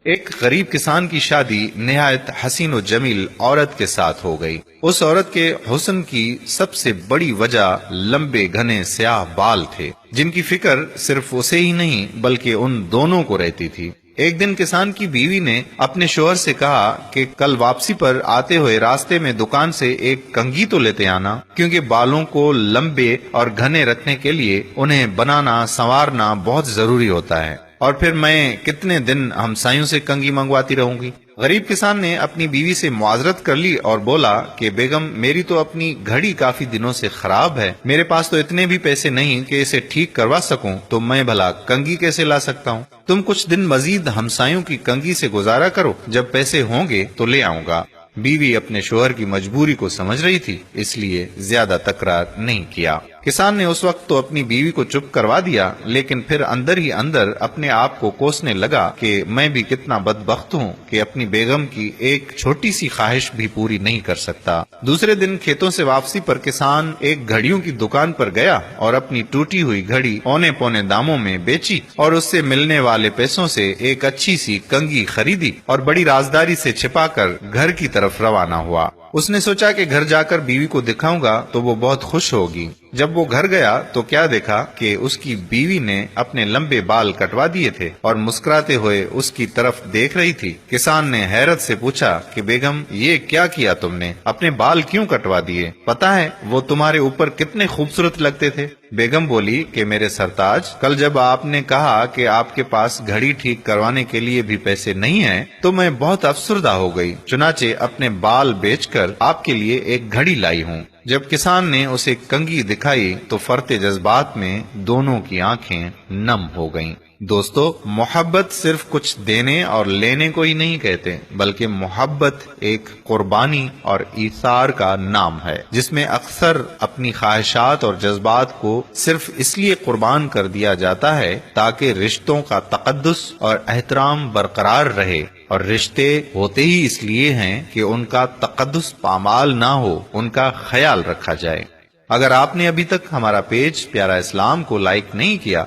ایک غریب کسان کی شادی نہایت حسین و جمیل عورت کے ساتھ ہو گئی۔ اس عورت کے حسن کی سب سے بڑی وجہ لمبے گھنے سیاہ بال تھے، جن کی فکر صرف اسے ہی نہیں بلکہ ان دونوں کو رہتی تھی۔ ایک دن کسان کی بیوی نے اپنے شوہر سے کہا کہ کل واپسی پر آتے ہوئے راستے میں دکان سے ایک کنگھی تو لیتے آنا، کیونکہ بالوں کو لمبے اور گھنے رکھنے کے لیے انہیں بنانا سنوارنا بہت ضروری ہوتا ہے، اور پھر میں کتنے دن ہمسایوں سے کنگھی منگواتی رہوں گی۔ غریب کسان نے اپنی بیوی سے معذرت کر لی اور بولا کہ بیگم، میری تو اپنی گھڑی کافی دنوں سے خراب ہے، میرے پاس تو اتنے بھی پیسے نہیں کہ اسے ٹھیک کروا سکوں، تو میں بھلا کنگھی کیسے لا سکتا ہوں؟ تم کچھ دن مزید ہمسایوں کی کنگھی سے گزارا کرو، جب پیسے ہوں گے تو لے آؤں گا۔ بیوی اپنے شوہر کی مجبوری کو سمجھ رہی تھی، اس لیے زیادہ تکرار نہیں کیا۔ کسان نے اس وقت تو اپنی بیوی کو چپ کروا دیا، لیکن پھر اندر ہی اندر اپنے آپ کو کوسنے لگا کہ میں بھی کتنا بدبخت ہوں کہ اپنی بیگم کی ایک چھوٹی سی خواہش بھی پوری نہیں کر سکتا۔ دوسرے دن کھیتوں سے واپسی پر کسان ایک گھڑیوں کی دکان پر گیا اور اپنی ٹوٹی ہوئی گھڑی اونے پونے داموں میں بیچی اور اس سے ملنے والے پیسوں سے ایک اچھی سی کنگھی خریدی اور بڑی رازداری سے چھپا کر گھر کی طرف روانہ ہوا۔ اس نے سوچا کہ گھر جا کر بیوی کو دکھاؤں گا تو وہ بہت خوش ہوگی۔ جب وہ گھر گیا تو کیا دیکھا کہ اس کی بیوی نے اپنے لمبے بال کٹوا دیے تھے اور مسکراتے ہوئے اس کی طرف دیکھ رہی تھی۔ کسان نے حیرت سے پوچھا کہ بیگم، یہ کیا کیا تم نے؟ اپنے بال کیوں کٹوا دیے؟ پتا ہے وہ تمہارے اوپر کتنے خوبصورت لگتے تھے۔ بیگم بولی کہ میرے سرتاج، کل جب آپ نے کہا کہ آپ کے پاس گھڑی ٹھیک کروانے کے لیے بھی پیسے نہیں ہیں تو میں بہت افسردہ ہو گئی، چنانچہ اپنے بال بیچ کر آپ کے لیے ایک گھڑی لائی ہوں۔ جب کسان نے اسے کنگھی دکھائی تو فرتے جذبات میں دونوں کی آنکھیں نم ہو گئیں۔ دوستو، محبت صرف کچھ دینے اور لینے کو ہی نہیں کہتے، بلکہ محبت ایک قربانی اور ایثار کا نام ہے، جس میں اکثر اپنی خواہشات اور جذبات کو صرف اس لیے قربان کر دیا جاتا ہے تاکہ رشتوں کا تقدس اور احترام برقرار رہے، اور رشتے ہوتے ہی اس لیے ہیں کہ ان کا تقدس پامال نہ ہو، ان کا خیال رکھا جائے۔ اگر آپ نے ابھی تک ہمارا پیج پیارا اسلام کو لائک نہیں کیا